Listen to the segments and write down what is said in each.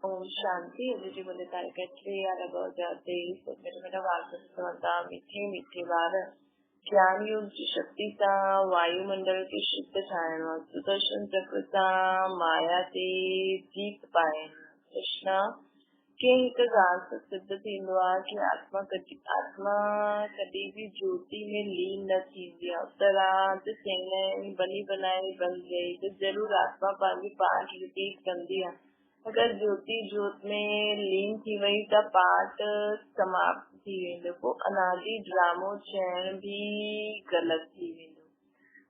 ओम शांति। अॼु जी मुंहिंजे तारीख़ 3/2023। मेरा वार्ता समझा मीठे मीठे ॿार ज्ञान योग जी शक्ति सां वायुमंडल खे शुद्ध ठाहिणो आहे। सुदर्शन चक्र सां माया ते जीत पाइण। कृष्णा के हिकु ॻाल्हि सिद्ध थींदो आहे कि आत्मा कॾहिं भी ज्योति में लीन न थींदी आहे। उत्तरार्ध चवंदा आहिनि बनी बनाई बन गई त ज़रूर आत्मा पंहिंजी पाठ रिपीट कंदी आहे। अगर ज्योति जोत में लीन थी वई त पाठ समाप्त थी वेंदो। पोइ अनादि ड्रामो चयण भी गलत थी वेंदो।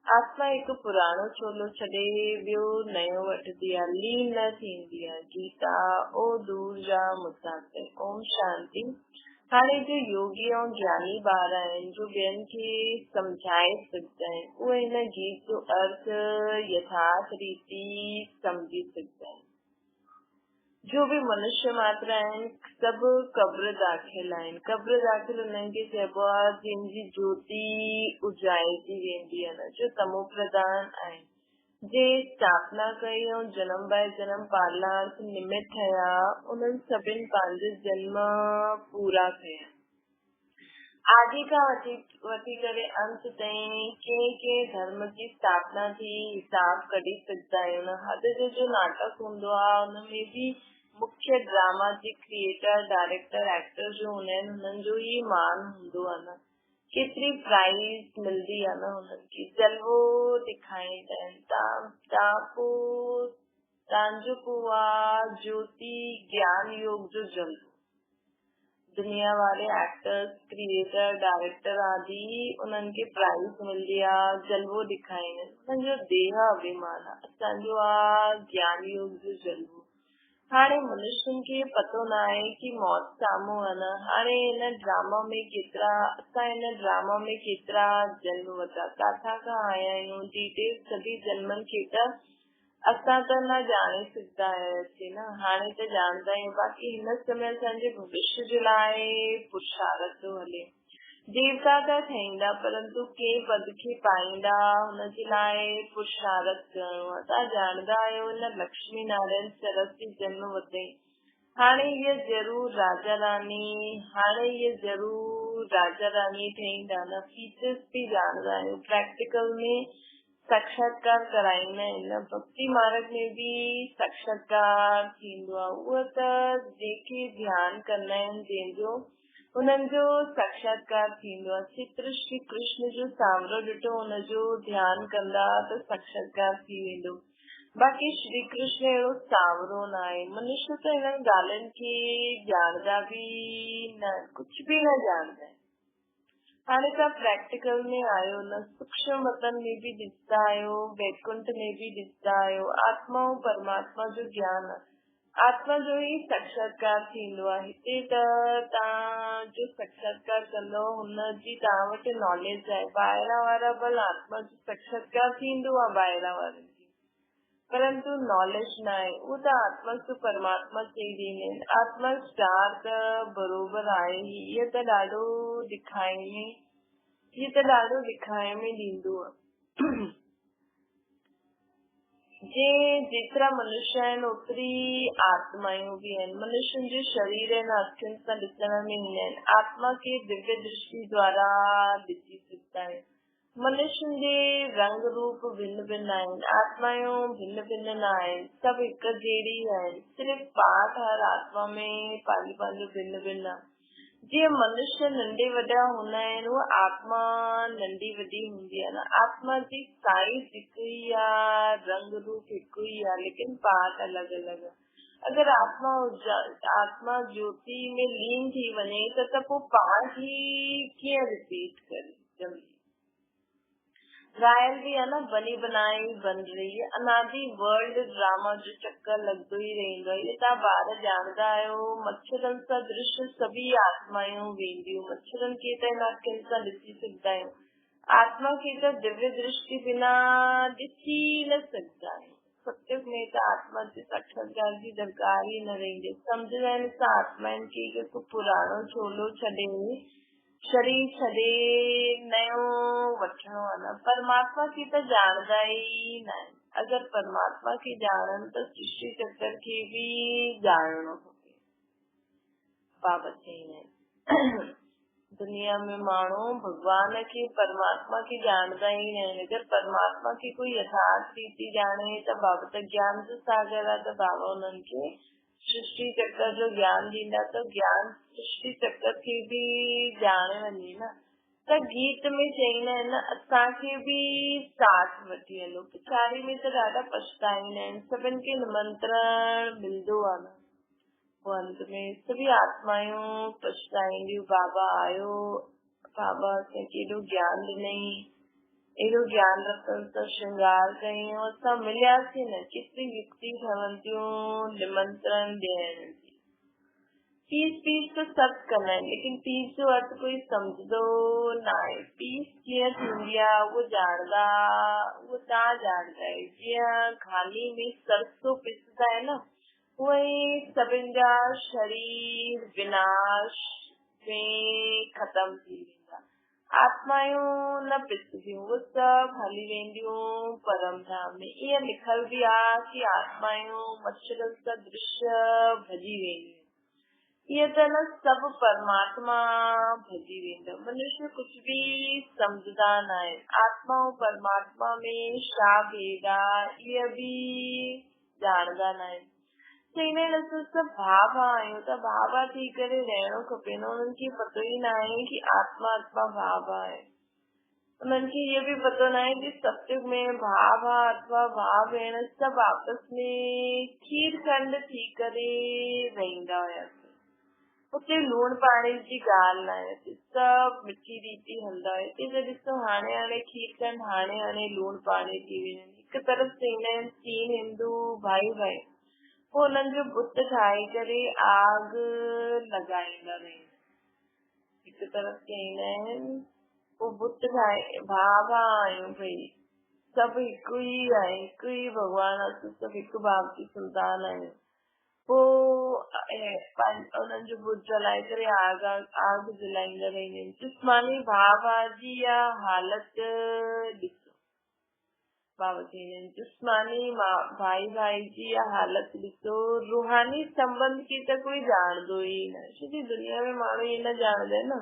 आत्मा हिकु पुराणो छोलो छॾे ॿियो नयो वठदी आहे, लीन न थींदी आहे। गीता ओ दूर जा मुसाफ़िर। ओम शांति। हाणे जो योगी ऐं ज्ञानी ॿार आहिनि जो ॿियनि खे सम्झाए सघंदा आहिनि, उहे हिन गीत जो अर्थ यथार्थ रीति सम्झी सघंदा आहिनि। जो भी मनुष्य मात्र आहिनि सभु कब्र दाख़िल आहिनि। कब्र दाख़िल उन्हनि खे चइबो आहे जिनजी ज्योति उजाइजी वेंदी आहे न, जो तमो प्रधान आहिनि। जे स्थापना कई ऐं जन्म बाय जन्म पालार्थ निमित ठहिया, उन्हनि सभिनि पंहिंजा जन्म पूरा कया। आदि खां वठी करे अंत ताईं कंहिं धर्म जी स्थापना थी हिसाब कढी सघंदा आहियूं। हद जो नाटक हूंदो आहे उनमें भी मुख्य ड्रामा जे क्रिएटर डायरेक्टर एक्टर जो हूंदा आहिनि हुननि जो ही मान हूंदो आहे न। केतिरी प्राइज मिलंदी आहे न हुननि खे, जलवो ॾेखारींदा आहिनि। तव्हांजो पोइ आहे ज्योति ज्ञान योग जो जलवो। दुनिया वाले एक्टर्स क्रिएटर डायरेक्टर आदि उन्हनि खे प्राइज मिलंदी आहे, जलवो ॾेखारींदा आहिनि। उन्हनि जो देह अभिमान आहे। असांजो आहे ज्ञान योग जो जलवो। हाणे मनुष्यनि खे पतो न आहे कि मौत साम्हूं आहे न। हाणे हिन ड्रामा में केतिरा जन्म वरिता, किथां खां आया आहियूं, डिटेल सभी जन्मनि खे त असां त न ॼाणे सघंदा आहियासीं न। हाणे त ॼाणदा आहियूं, बाक़ी हिन समय असांजे भविष्य जे लाइ पुरुषार्थ थो हले। देवता त ठहींदा परंतु कंहिं पद खे पाईंदा हुनजे लाइ पुरुषार्थ करणो आहे। तव्हां ॼाणदा आहियो हिन लक्ष्मी नारायण सरस्वती जन्म वरितई। हाणे ये जरूर राजा रानी ठहींदा न। फीचर्स भी ॼाणदा आहियूं। प्रैक्टिकल में साक्षात्कार कराईंदा आहिनि। भक्ति मार्ग में भी साक्षात्कार थींदो आहे। उहो त जेके ध्यान कंदा आहिनि जंहिंजो उन्हनि जो साक्षात्कार थींदो आहे। चित्र श्री कृष्ण जो सावरो ॾिठो हुनजो ध्यान कंदा त साक्षात्कार थी वेंदो। बाक़ी श्री कृष्ण अहिड़ो सावरो न आहे। मनुष्य त हिननि ॻाल्हियुनि खे ॼाणदा भी न, कुझु भी न ॼाणदा आहिनि। हाणे तव्हां प्रैक्टिकल में आहियो न, सूक्ष्म वतन में भी ॾिसंदा आहियो, वैकुंठ में भी ॾिसंदा आहियो। आत्मा ऐं परमात्मा जो ज्ञान आत्मा जो ही साक्षात्कार थींदो आहे। हिते त तव्हां जो साक्षात्कार कंदो हुनजी तव्हां वटि नॉलेज आहे। ॿाहिरां वारा भल आत्मा जो साक्षात्कार थींदो आहे ॿाहिरां वारनि खे, परंतु नॉलेज न आहे। उहो त आत्मा जो परमात्मा चई ॾींदा आहिनि। आत्मा स्टार त बरोबर आहे ही। इहो त ॾाढो ॾेखारे में ॾींदो आहे। जेतिरा मनुष्य आहिनि ओतिरी आत्मायूं भी आहिनि। मनुष्यनि जो शरीर आहिनि अखियुनि सां ॾिसण में ईंदा आहिनि। आत्मा खे दिव्य दृष्टि द्वारा ॾिसी सघंदा आहिनि। मनुष्यनि जे रंग रूप भिन्न भिन्न आहिनि। आत्मायूं भिन्न भिन्न न आहिनि, सभु हिकु जहिड़ी आहिनि। सिर्फ़ पाठ हर आत्मा में पंहिंजो भिन्न भिन्न आहे। जीअं मनुष्य नंढे वॾा हूंदा आहिनि उहा आत्मा नंढी वॾी हूंदी आहे न। आत्मा जी साइज हिकु ई आहे, रंग रूप हिकु ई आहे, लेकिन पाठ अलॻि अलॻि आहे। अगर आत्मा ज्योति में लीन थी वञे त पोइ पाठ ही कीअं रिपीट करे। रायल भी है न, बनी बनाई बन रही है। अनादि वर्ल्ड ड्रामा जो चक्कर लगदो ही रहंदो आहे। तव्हां ॿार ॼाणदा आहियो मच्छरनि सां दृश्य सभी आत्मायूं वेंदियूं। मच्छरनि खे त हिन अखियुनि सां ॾिसी सघंदा आहियूं। आत्मा खे त दिव्य दृष्टि बिना ॾिसी न सघंदा आहियूं। सत्य में त आत्मा जे साक्षात्कार जी दरकार ही न रहंदी। सम्झंदा आहिनि त आत्माउनि खे हिकु पुराणो छोलो छॾे शरीर छॾे नयो वठणो आहे न। परमात्मा खे त ॼाणदा ई न आहिनि। अगर परमात्मा की ॼाणन त सृष्टि चक्र खे भी ॼाणणो खपे। बाबा चईंदा दुनिया में माण्हू भगवान के परमात्मा की ॼाणदा ही नहीं। अगर परमात्मा की कोई यथार्थ रीति ॼाणे त बाबा त ज्ञान जो सागर आहे। त बाबा उन्हनि खे सृष्टि चक्र जो ज्ञान ॾींदा त ज्ञान सृष्टि चक्र खे भी ॼाणे वञे न। त गीत में चईंदा आहिनि असांखे भी साथ वठी हलो। पिछाड़ी में त ॾाढा पछताईंदा आहिनि। सभिनि खे निमंत्रण मिलंदो आहे न। पोइ अंत में सभी आत्मायूं पछताईंदियूं बाबा आयो, बाबा असांखे एॾो ज्ञान ॾिनई, एॾो ज्ञान रतन सां श्रृंगार कयईं, असां मिलियासीं न। केतिरी युक्ति ठहनि थियूं निमंत्रण ॾियण जी। पीस पीस तो सभु कंदा आहिनि, लेकिन पीस जो अर्थ कोई सम्झंदो न आहे। पीस कीअं थींदी आहे उहो ॼाणदा, उहो तव्हां ॼाणदा आहियो। जीअं खाली में सरसो पिसंदा आहिनि न, उहे सभिनि जा शरीर विनाश में खत्म थी वेंदा। आत्मायूं न पिसदियूं, उहे सभु हली वेंदियूं परम धाम में। ईअं लिखल भी आहे कि आत्मायूं मच्छरनि सां दृश्य भॼी वेंदियूं। ये त न सब परमात्मा भॼी वेंदो। मनुष्य कुछ भी सम्झदा न आहे। आत्मा ऐं परमात्मा में छा भेद आहे इहे भी ॼाणदा न आहिनि। चईंदा आहिनि असां सभु भाउ आहियूं त भाउ थी करे रहणो खपे न। उन्हनि खे पतो ई न आहे कि आत्मा आत्मा भाउ आहे। उन्हनि खे इहो भी पतो न आहे कि सत्युग में भाउ अथवा भाउ भेण सभु आपस में खीर खंड थी करे रहंदा हुया। उते लूण पाणी जी ॻाल्हि न आहे, सभु मिठी रीति हलंदा हुया। हिते त ॾिसो हाणे हाणे खीर खंड, हाणे हाणे लूण पाणी थी विया आहिनि। हिकु तरफ़ चईंदा आहिनि तीन हिंदू भाई भाई, पोइ हुननि जो बुत ठाहे करे आग लॻाईंदा आहिनि। हिकु तरफ़ चईंदा आहिनि पोइ बुत ठाहे भाउ आहियूं भई, सभु हिकु ई आहे, हिकु ई भॻवान आहे, सभु हिकु बाप जी संतान आहियूं। उन्हनि जो बुत जलाए करे आग जलाईंदा रहंदा आहिनि। जिस्मानी भाउ जी हालत ॾिसो। बाबा चईंदा आहिनि जिस्मानी भाई भाई जी हालत ॾिसो। रूहानी संबंध खे त कोई ॼाणदो ई न। सॼी दुनिया में माण्हू इहे न ॼाणदा आहिनि न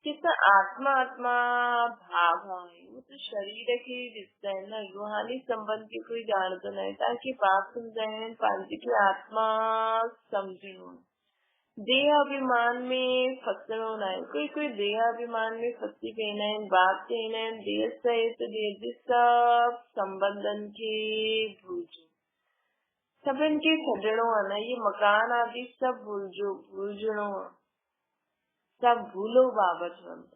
कि त आत्मा आत्मा भाउ आहे। उहो त शरीर खे ॾिसंदा आहिनि न। रूहानी संबंध खे कोई ॼाणदो न आहे। तव्हांखे बाप सम्झाइनि आहिनि पंहिंजे खे आत्मा सम्झणो। देह अभिमान में फसणो न आहे। कोई कोई देह अभिमान में फसी पवंदा आहिनि। बाप चईंदा आहिनि देह सहित देह जे सभु संबंधनि खे भुलिजो। सभिनि खे छॾणो आहे न। इहे मकान आदि सभु भुलिजणो आहे। सभु भूलो बाबा चवनि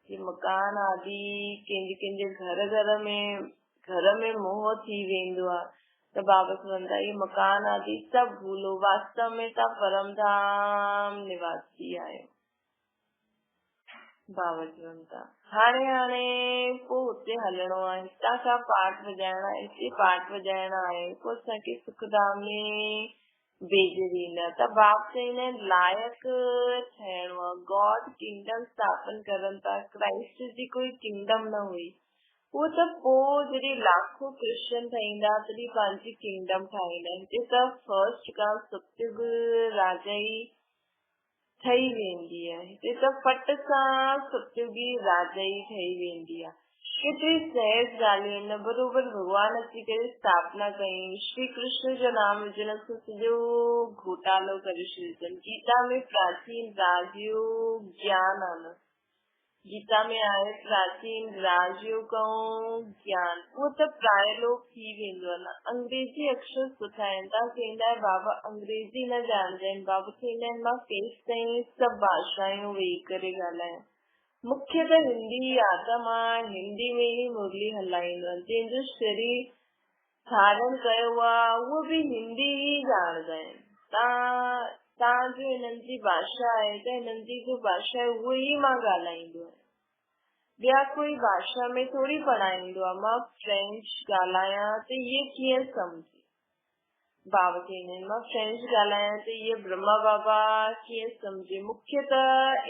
कि मकान आदि कंहिंजे घर में मोह थी वेंदो आहे त बाबा चवंदा इहे मकान आदि सभु भूलो। वास्तव में तव्हां परम धाम निवासी आहियो। बाबा चवनि था हाणे हाणे पोइ हुते हलणो आहे। हितां खां पाठ वॼाइणा आहे, हिते पाठ वॼाइणा आहे, पोइ असांखे सुखधाम में भेजरींदा। त बाप चईंदा आहिनि लाइक़ ठहिणो आहे। गॉड किंगडम स्थापन करनि था। क्राइस्ट जी कोई किंगडम न हुई। उहो त पोइ जॾहिं लाखों क्रिश्चन ठहींदा तॾहिं पंहिंजी किंगडम ठाहींदा। हिते त फर्स्ट खां सतयुग राजाई ठही वेंदी आहे। हिते त फट सां सतयुगी राजाई ठही वेंदी आहे। केतिरी सहज ॻाल्हियूं आहिनि। बरोबर भॻवान अची करे स्थापना कई। श्री कृष्ण जो नाम विझण सां सॼो घोटालो करे छॾिजनि। गीता में प्राचीन राजयोग ज्ञान आहे न। गीता में आहे प्राचीन राजयोग ज्ञान। उहो त प्रायलोक थी वेंदो आहे न। अंग्रेजी अक्षर सुठा आहिनि। तव्हां चईंदा आहियो बाबा अंग्रेजी न ॼाणदा आहिनि। बाबा चईंदा आहिनि मां केसि ताईं सभु भाषायूं वेही करे ॻाल्हायां। मुख्य त हिंदी आहे त मां हिंदी में ई मुरली हलाईंदो आहियां। जंहिंजो शरीर धारण कयो आहे उहो भी हिंदी ई ॼाणदा आहिनि। तव्हांजो हिननि जी भाषा आहे त हिननि जी जो भाषा आहे उहो ई मां ॻाल्हाईंदो आहियां। ॿिया कोई भाषा में थोरी पढ़ाईंदो आहे। मां फ्रेंच ॻाल्हायां त इहे कीअं सम्झे। बाबा चईंदा आहिनि मां फ्रेंच ॻाल्हायां त इहे ब्रह्मा बाबा कीअं सम्झे। मुख्य त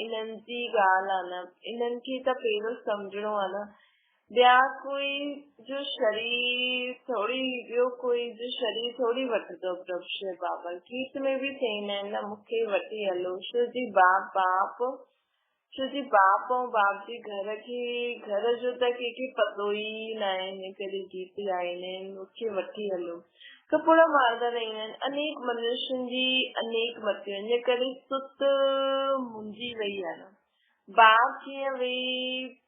इन्हनि जी ॻाल्हि आहे न। इन्हनि खे त पहिरियों सम्झणो आहे न। ॿिया कोई जो शरीर थोड़ी ॿियो कोई जो शरीर थोड़ी वठंदो प्रभु शिव बाबा। गीत में बि चईंदा आहिनि न, मूंखे वठी हलो शिव जी बाप छो जी बाप ऐं बाप जी घर जो त कंहिंखे पतो ई न आहे, हिन करे गीत ॻाईंदा आहिनि मूंखे वठी हलो। कपिड़ा मारदा रहंदा आहिनि अनेक मनुष्यनि जी अनेक मतियूं, हिन करे सुत मुंहिंजी वई आहे न। बाप कीअं वेही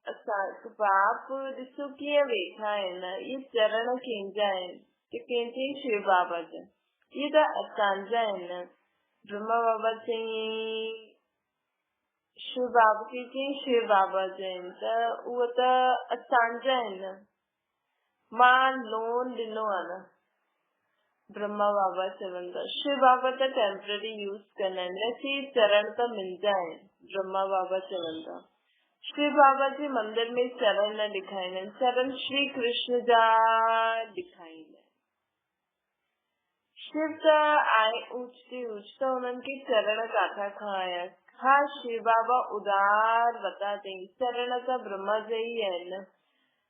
असां बाप ॾिसो कीअं वेठा आहिनि, इहे चरण कंहिंजा आहिनि की कंहिंजे शिव बाबा जा, इहे त असांजा आहिनि। ब्रह्मा बाबा चई शिव बाबा खे चई शिव बाबा चइनि त उहे त असांजा आहिनि, मां लोन ॾिनो आहे न। ब्रह्मा बाबा चवनि था शिव बाबा त टेम्पररी यूज कंदा आहिनि, वैसे चरण त मुंहिंजा आहिनि। ब्रह्मा बाबा चवनि था शिव बाबा जे मंदिर में चरण न ॾेखारींदा आहिनि, चरण श्री कृष्ण जा ॾेखारींदा आहिनि। शिव त आहे ऊच ते ऊच, त उन्हनि खे चरण काथां खां आया। हा शिव बाबा उदार वता अथई, चरण त ब्रह्मा जा ई आहिनि।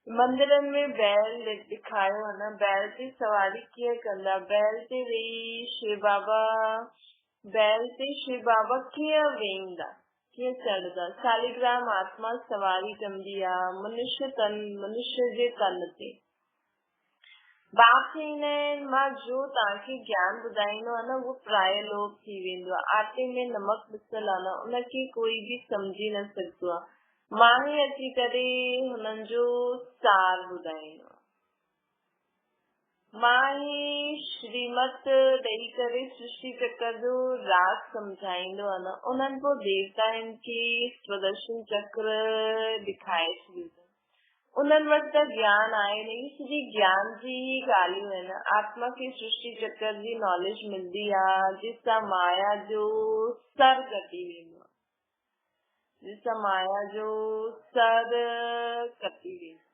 मंदिरनि में बैल ॾेखारियो आहे न, बैल ते सवारी कीअं कंदा, बैल ते वेही शिव बाबा कीअं वेंदा, कीअं चढ़ंदा। शालिग्राम आत्मा सवारी कंदी आहे मनुष्य जे तन ते। बाप चईंदा आहिनि मां जो तव्हांखे ज्ञान ॿुधाईंदो आहे न उहो प्राय लोक थी वेंदो आहे। आटे में नमक मिसल आहे न, उनखे कोई बि सम्झी न सघंदो आहे, मां ई अची करे हुननि जो सार ॿुधाईंदो आहे। मां ई श्रीमत ॾेई करे सृष्टि चक्र जो राज सम्झाईंदो आहे न। उन्हनि पोइ देवताउनि खे स्वदर्शन चक्र ॾेखारे छॾियो। उन्हनि वटि त ज्ञान आहे न, सॼी ज्ञान जी ॻाल्हियूं आहिनि। आत्मा खे सृष्टि चक्र जी नॉलेज मिलंदी आहे, जिसां माया जो सर कटी वेंदो आहे, जिसां माया जो सर कटी वेंदो।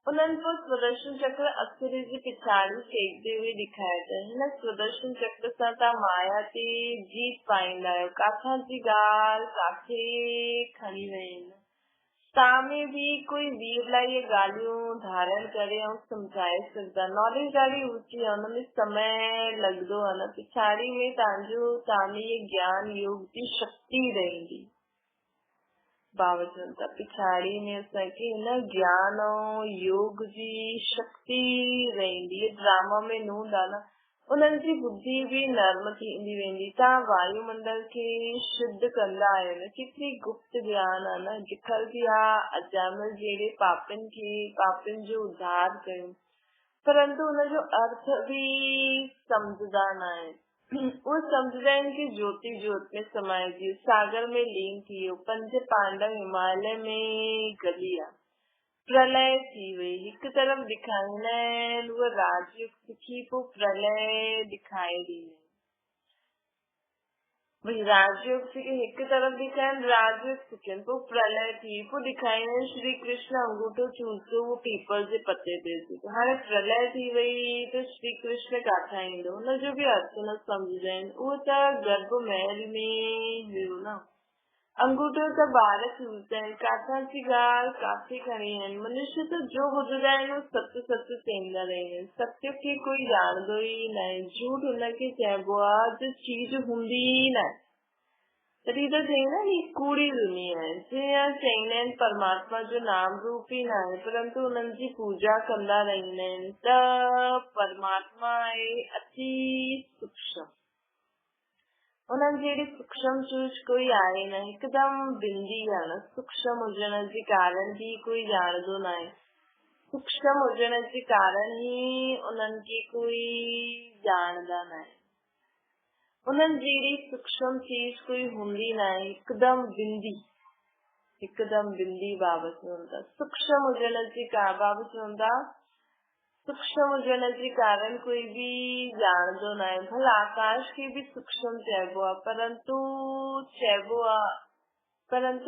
उन्हनि पोइ स्वदर्शन चक्र असुर जी पिछाड़ी फेंकते हुए ॾेखारे त हिन स्वदर्शन चक्र सां तव्हां माया ते जीत पाईंदा आहियो। काथां जी ॻाल्हि काथे खणी विया आहिनि। तव्हां में बि कोई वीर लाइ इहे ॻाल्हियूं धारण करे ऐं सम्झाए सघंदा। नॉलेज ॾाढी ऊची आहे, हुनमें समय लॻंदो आहे न। पिछाड़ी में तव्हां में इहे ज्ञान योग जी शक्ति रहंदी। बाबा चवनि था पिछाड़ी में असांखे हिन ज्ञान ऐं योग जी शक्ति रहंदी। ड्रामा में न हूंदा न, उन्हनि जी बुद्धि बि नर्म थींदी वेंदी। तव्हां वायुमंडल खे शुद्ध कंदा आहियो न, केतिरी गुप्त ज्ञान आहे न। लिखल बि आहे अजामिल जहिड़े पापिन जो उद्धार कयो, परंतु हुनजो अर्थ बि सम्झंदा न आहिनि। उहे सम्झंदा आहिनि कि ज्योति ज्योत में समाइजी सागर में लीन थी वियो। 5 पांडव हिमालय में गली विया, प्रलय थी वई। हिकु तरफ़ ॾेखारींदा आहिनि उहा राजयोग सिखी, पोइ प्रलय ॾेखारे ॾींदा आहिनि। राजयोग सिखी हिकु तरफ़ ॾेखारीनि, राजयोग सिखनि, पोइ प्रलय थी, पोइ ॾेखारींदा आहिनि श्री कृष्ण अंगूठो चूसो उहो पीपल जे पते ते। हाणे प्रलय थी वई त श्री कृष्ण काथां ईंदो, हुनजो बि अर्थ न सम्झंदा आहिनि। उहो त गर्भ महल में हुयो न। अंगूठो त ॿार चूसदा आहिनि, काथां जी ॻाल्हि काथे खणी आहिनि। मनुष्य त जो ॿुधंदा आहिनि उहो सच सच चईंदा रहंदा आहिनि। सत्य खे कोई ॼाणंदो ई न आहे, झूठ हुनखे चइबो आहे जो चीज हूंदी ई न आहे। तॾहिं त चईंदा आहिनि कूड़ी दुनिया आहे। जीअं चईंदा आहिनि परमात्मा जो नाम रूप ई न आहे, परंतु हुननि जी पूजा कंदा रहंदा आहिनि त परमात्मा आहे अति सूक्ष्म। उन्हनि जहिड़ी सूक्ष्म चीज कोई आहे न, हिकदमि बिंदी आहे न। सूक्ष्म हुजण जे कारण बि कोई ॼाणंदो न आहे, सूक्ष्म हुजण जे कारण ई उन्हनि खे कोई ॼाणंदा न आहे। उन्हनि जहिड़ी सूक्ष्म चीज कोई हूंदी न आहे, हिकदमि बिंदी। बाबा चवनि था सूक्ष्म हुजण जे कारण, बाबा चवनि था सूक्ष्म हुजण जे कारण कोई बि ॼाणंदो न आहे। भला आकाश खे बि सूक्ष्म चइबो आहे, परंतु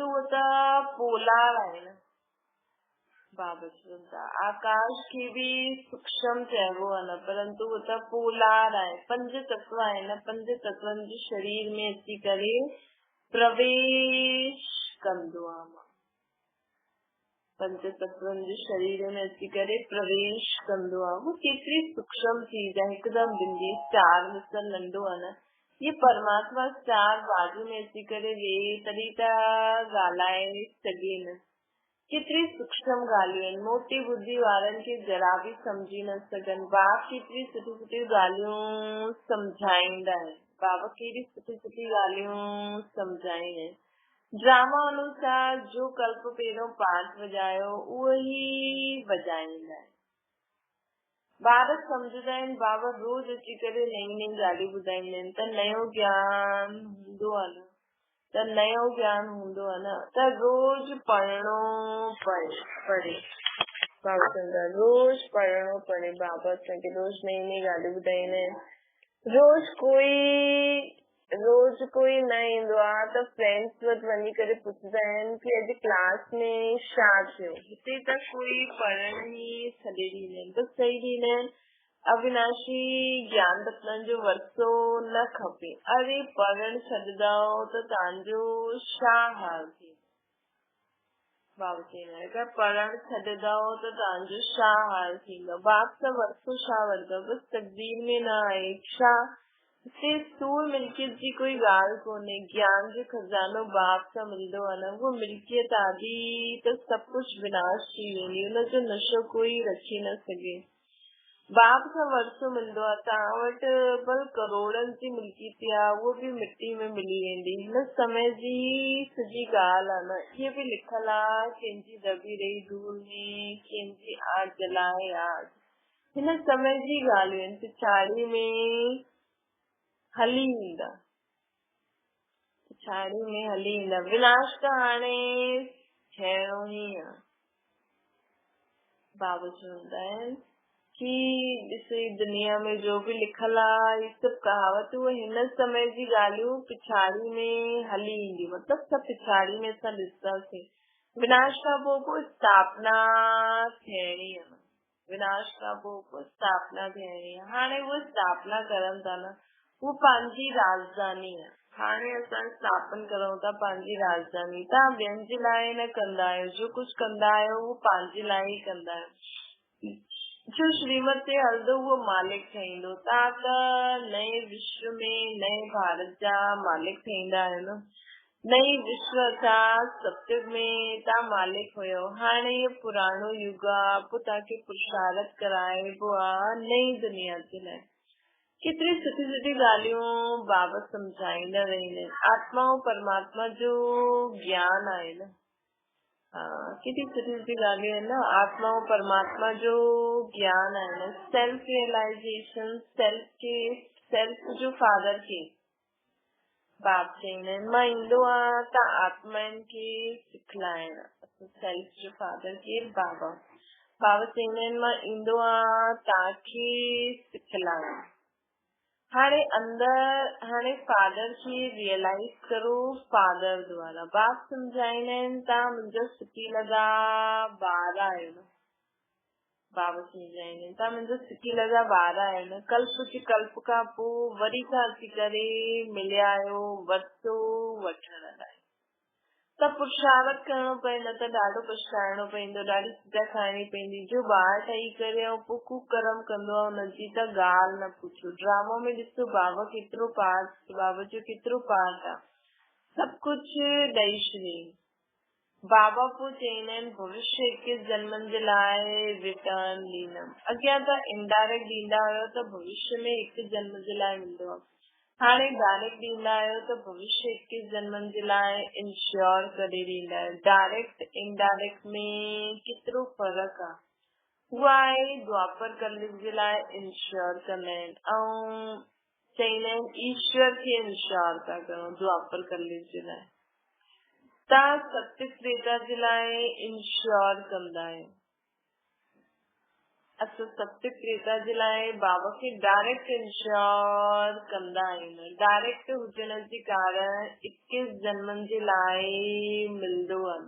उहो त पोलार आहे न। बाबा चवनि था आकाश खे बि सूक्ष्म चइबो आहे न, परंतु उहो त पोलार आहे। 5 तत्व आहे न, 5 तत्वनि जे शरीर में अची करे प्रवेश कंदो आहे। पंच तत्वन जो शरीर में अची करे प्रवेश कंदो आहे, वो केतिरी सूक्ष्म चीज है, हिकदम बिंदी स्टार मिसल नंढो आहे न, ये परमात्मा स्टार बाजू में अची करे वेही तॾहिं त ॻाल्हाए सघे न। केतिरी सूक्ष्म ॻाल्हियूं आहिनि, मोटी बुद्धि वारनि खे जरा बि सम्झी न सघनि। बाप केतिरी सुठी सुठी ॻाल्हियूं सम्झाईंदा आहिनि, बाबा केॾी सुठी सुठी ॻाल्हियूं सम्झाईंदा आहिनि। ड्रामा अनुसार जो कल्प पहिरियों पाठ वॼायो उहो ई वॼाईंदा आहिनि। ॿार सम्झंदा आहिनि, बाबा रोज अची करे नई नई ॻाल्हियूं ॿुधाईंदा आहिनि, त नयो ज्ञान हूंदो आहे न, त नयो ज्ञान हूंदो आहे न, त रोज पढ़णो पड़े। बाबा चवंदा रोज पढ़णो पड़े, बाबा असांखे रोज नई नई ॻाल्हियूं ॿुधाईंदा आहिनि। रोज कोई न ईंदो आहे त फ्रेंड्स वटि वञी करे पुछंदा आहिनि कि अॼु क्लास में छा थियो। हिते त कोई पढ़ण ई छॾे ॾींदा आहिनि, त सही ॾींदा आहिनि। अविनाशी ज्ञान रत्न जो वरसो न खपे। अरे पढ़ण छॾंदो त तव्हांजो छा हाल थिए। बाबा चवंदा आहिनि पढ़ण छॾंदो त तव्हांजो छा हाल थींदो। बाप सां वरसो छा वठंदो, बसि तकदीर में न आहे छा। हिते स्थूल मिल्कियत जी कोई ॻाल्हि कोन्हे, ज्ञान जो खज़ानो बाप सां मिलंदो आहे न, उहो मिल्कियत आदि त सभु कुझु विनाश थी वेंदी, हुनजो नशो कोई रखी न सघे। बाप सां वरसो मिलंदो आहे, तव्हां वटि भल करोड़नि जी मिल्कियत आहे, उहो बि मिट्टी में मिली वेंदी। हिन समय जी सॼी ॻाल्हि आहे न, इहे बि लिखल आहे, कंहिंजी दबी रही धूल में कंहिंजी आग जलाए आग। हिन समय जी ॻाल्हियूं आहिनि, पिछाड़ी में हली ईंदा, विनाश त हाणे थियणो ई आहे। बाबा चवंदा आहिनि कि ॾिसे दुनिया में जो भी लिखल आहे, ये सभु कहावतूं हिन समय जी ॻाल्हियूं पिछाड़ी में हली ईंदी, मतलब सभु पिछाड़ी में असां ॾिसंदासीं। विनाश खां पोइ स्थापना थियणी आहे, विनाश खां पोइ स्थापना थियणी आहे। हाणे उहा स्थापना करनि था न, उहो पंहिंजी राजधानी आहे। हाणे असां स्थापन करूं था पंहिंजी राजधानी। तव्हां ॿियनि जे लाइ न कंदा आहियो, जो कुझु कंदा आहियो उहो पंहिंजे लाइ ई कंदा आहियो। जो श्रीमत ते हलंदो उहो मालिक ठहींदो। तव्हां त नए विश्व में नए भारत जा मालिक ठहींदा आहियो न। नई विश्व था सत्युग में तव्हां मालिक हुयो, हाणे इहो पुराणो युग आहे, पोइ तव्हांखे पुरुषार्थ कराइबो आहे नई दुनिया जे लाइ। केतिरी सुठी सुठी ॻाल्हियूं बाबा सम्झाईंदा रहंदा आहिनि। आत्मा ऐं परमात्मा जो ज्ञान आहे न, केतिरी सुठी सुठी ॻाल्हियूं आहिनि न, आत्मा ऐं परमात्मा जो ज्ञान आहे न। सेल्फ रियलाइजेशन, सेल्फ जो फादर खे बाप चवंदा आहिनि, मां ईंदो आहियां त आत्माउनि खे सिखलाइण। सेल्फ जो फादर केरु, बाबा। बाबा चवंदा आहिनि मां ईंदो आहियां तव्हांखे सिखलाइण। हाणे फादर खे रियलाइज करो फादर द्वारा। बाप सम्झाईंदा आहिनि तव्हां मुंहिंजा सुठी लॻा ॿार आहियो न। बाबा सम्झाईंदा आहिनि तव्हां मुंहिंजा सुठी लॻा ॿार आहियो न। कल्प खां पोइ वरी खां अची करे मिलिया आहियो वरसो वठण लाइ। त पुरुषार्थ करणो पए, न त ॾाढो पछताइणो पवंदो, ॾाढी सजा खाइणी पवंदी। जो ॿार ठही करे ऐं पोइ कुकर्म कंदो आहे हुनजी त ॻाल्हि न पुछो। ड्रामा में ॾिसो बाबा केतिरो पार्ट, बाबा जो केतिरो पार्ट आहे, सभु कुझु ॾेई छॾे। बाबा पोइ चवंदा आहिनि भविष्य 21 जन्मनि जे लाइ रिटर्न ॾींदमि। अॻियां त इनडायरेक्ट ॾींदा हुयो त भविष्य में 1 जन्म जे लाइ मिलंदो आहे, हाणे डायरेक्ट ॾींदा आहियो त भविष्य 21 जन्मनि जे लाइ इंश्योर करे ॾींदा आहियो। डायरेक्ट इनडायरेक्ट में केतिरो फर्क़ु आहे। उहा आहे द्वापर कलयुग जे लाइ इंश्योर कंदा आहिनि ऐं चवंदा आहिनि ईश्वर खे इंश्योर था कयूं द्वापर कलयुग जे लाइ। तव्हां सत्य त्रेता जे लाइ इंश्योर कंदा आहियो। असां सत्य त्रेता जे लाइ बाबा खे डायरेक्ट इंश्योर कंदा आहियूं। डायरेक्ट हुजण जे कारण 21 जन्मनि जे लाइ मिलंदो आहे।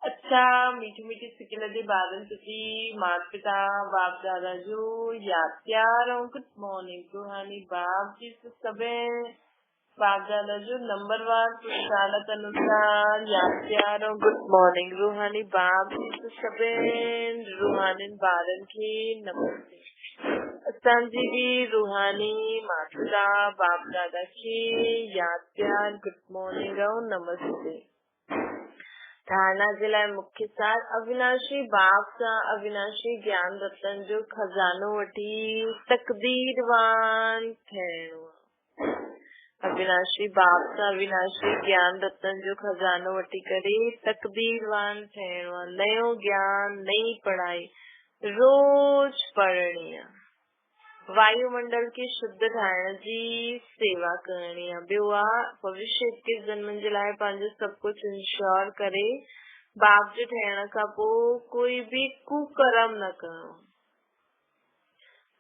अच्छा मीठी मीठी सिकल जे ॿारनि प्रति माता पिता बाप दादा जो यादि प्यार ऐं गुड मॉर्निंग। रूहानी बाप जी सभु बाबदादा जो नंबरवार पुरुषालत अनुसार याद प्यार और गुड मॉर्निंग रूहानी बाप तो सभिन रूहानी ॿारनि खे नमस्ते। असांजी भी रूहानी माता बाप दादा खे याद प्यार गुड मॉर्निंग और नमस्ते। धारणा जे लाइ मुख्य सार अविनाशी बाप सां अविनाशी ज्ञान रतन जो खजानो वठी तकदीरवान थियणो आहे। अविनाशी बाप सां अविनाशी ज्ञान रतन जो खजानो वठी करे तकदीरवान थियणो आहे। नयो ज्ञान नई पढ़ाई रोज पढ़णी आहे। वायुमंडल खे शुद्ध ठाहिण जी सेवा करणी आहे। ॿियो आहे भविष्य 21 जन्मनि जे लाइ पंहिंजो सभु कुझु इंश्योर करे बाप जो ठहिण खां पोइ कोई बि कुकर्म न करणो।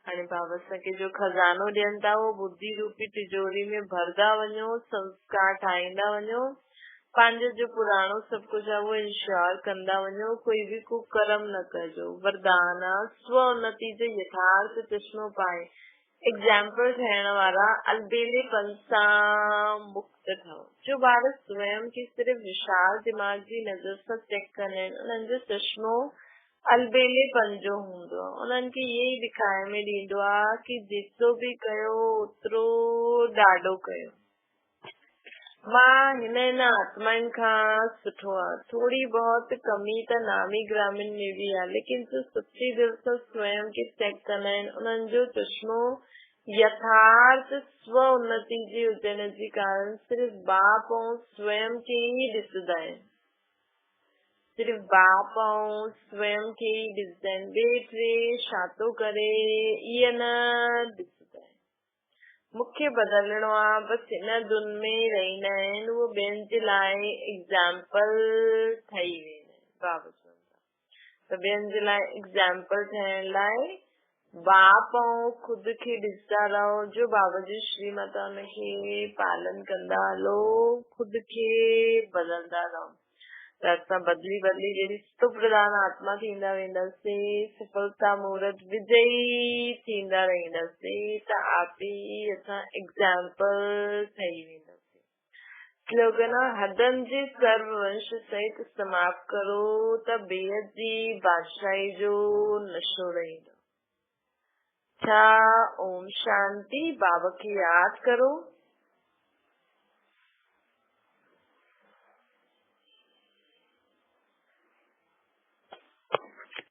हाणे बाबा असांखे जो खजानो ॾियनि था उहो बुद्धि रूपी तिजोरी में भरदा वञो, संस्कार ठाहींदा वञो, पंहिंजो जो पुराणो सभु कुझु आहे उहो इंश्योर कंदा वञो, कोई बि कुकर्म न कजो। वरदान स्व उन्नति जो यथार्थ चश्मो पाए एग्जाम्पल ठहण वारा अलबेलेपन सां मुक्त ठहो। जो ॿार स्वयं खे सिर्फ़ विशाल दिमाग जी नज़र सां चेक कंदा आहिनि उन्हनि जो चश्मो अलबेलेपन जो हूंदो आहे। उन्हनि खे इहे ई ॾेखारे में ॾींदो आहे कि जेतिरो बि कयो ओतिरो ॾाढो कयो। मां हिन आत्माउनि खां सुठो आहे। थोड़ी बहुत कमी त नामी ग्रामीण में भी आहे, लेकिन जो सच्ची दिल सां स्वयं खे चेक कंदा आहिनि उन्हनि जो चश्मो यथार्थ स्व उन्नति जे हुजण जे कारण सिर्फ़ बाप ऐं स्वयं खे ई ॾिसंदा आहिनि। सिर्फ़ बाप ऐं स्वयं खे ई ॾिसंदा आहिनि। ॿिए टे छा थो करे इहे न ॾिसंदा आहिनि। मूंखे बदलणो आहे, बसि हिन धुन में रहंदा आहिनि। उहो ॿियनि जे लाइ एग्जाम्पल ठही वेंदा आहिनि। बाबा चवनि था त ॿियनि जे लाइ एग्जाम्पल ठहिण लाइ बाप ऐं ख़ुदि खे ॾिसंदा रहो। जो बाबा जी श्रीमत हुनखे पालन कंदा हलो, ख़ुदि खे बदलंदा रहो त असां बदली जहिड़ी सुख प्रधान आत्मा थींदा वेंदासीं, सफलता मुहूर्त विजयी थींदा रहंदासीं त आप ई असां एग्जाम्पल ठही वेंदासीं। स्लोगन हदनि जे सर्व वंश सहित समाप्त करो त बेहद जी बादशाही जो नशो रहंदो। छा ओम शांति। बाबा खे यादि करो।